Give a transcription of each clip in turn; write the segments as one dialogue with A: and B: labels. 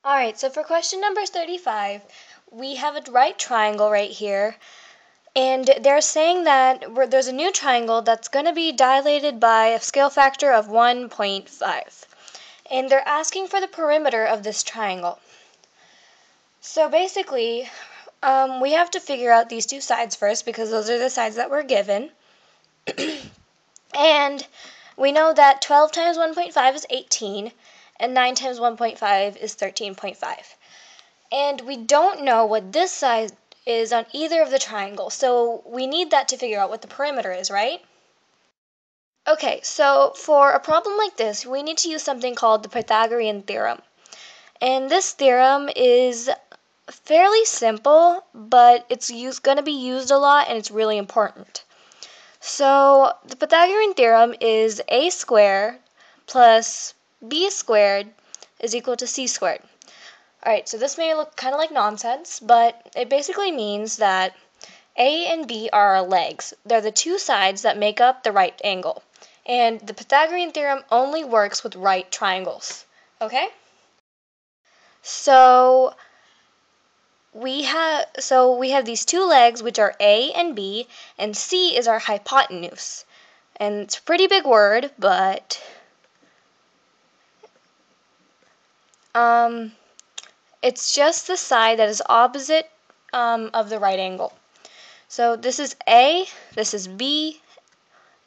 A: Alright, so for question number 35, we have a right triangle right here, and they're saying that there's a new triangle that's going to be dilated by a scale factor of 1.5. And they're asking for the perimeter of this triangle. So basically, we have to figure out these two sides first because those are the sides that we're given. And we know that 12 times 1.5 is 18, and 9 times 1.5 is 13.5. And we don't know what this side is on either of the triangles, so we need that to figure out what the perimeter is, right? Okay, so for a problem like this, we need to use something called the Pythagorean theorem. And this theorem is fairly simple, but it's going to be used a lot and it's really important. So the Pythagorean theorem is a squared plus b squared is equal to c squared. Alright, so this may look kind of like nonsense, but it basically means that a and b are our legs. They're the two sides that make up the right angle. And the Pythagorean theorem only works with right triangles. Okay? So we have these two legs, which are A and B, and C is our hypotenuse. And it's a pretty big word, but it's just the side that is opposite of the right angle. So this is A, this is B,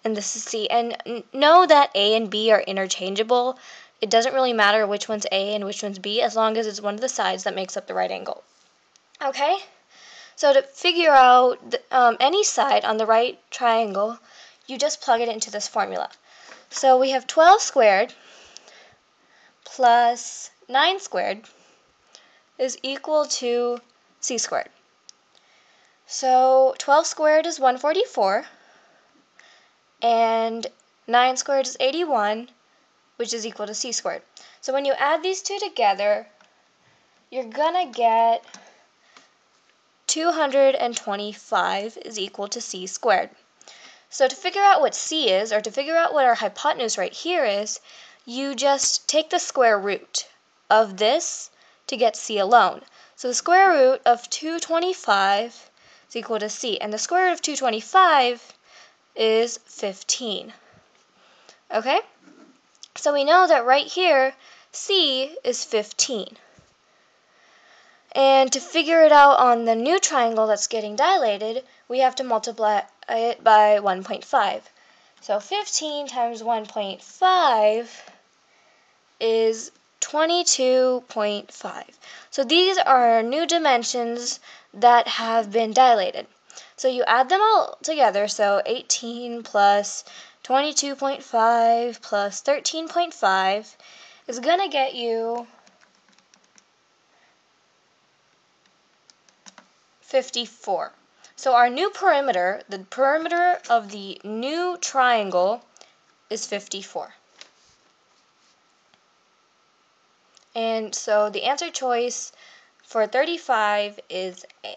A: and this is C. And know that A and B are interchangeable. It doesn't really matter which one's A and which one's B, as long as it's one of the sides that makes up the right angle. Okay? So to figure out any side on the right triangle, you just plug it into this formula. So we have 12 squared plus 9 squared is equal to c squared. So 12 squared is 144, and 9 squared is 81, which is equal to c squared. So when you add these two together, you're gonna get 225 is equal to c squared. So to figure out what c is, or to figure out what our hypotenuse right here is, you just take the square root of this to get c alone. So the square root of 225 is equal to c, and the square root of 225 is 15. Okay? So we know that right here, c is 15. And to figure it out on the new triangle that's getting dilated, we have to multiply it by 1.5. So 15 times 1.5 is 22.5. So these are new dimensions that have been dilated. So you add them all together, so 18 plus 22.5 plus 13.5 is going to get you 54. So our new perimeter, the perimeter of the new triangle, is 54. And so the answer choice for 35 is A.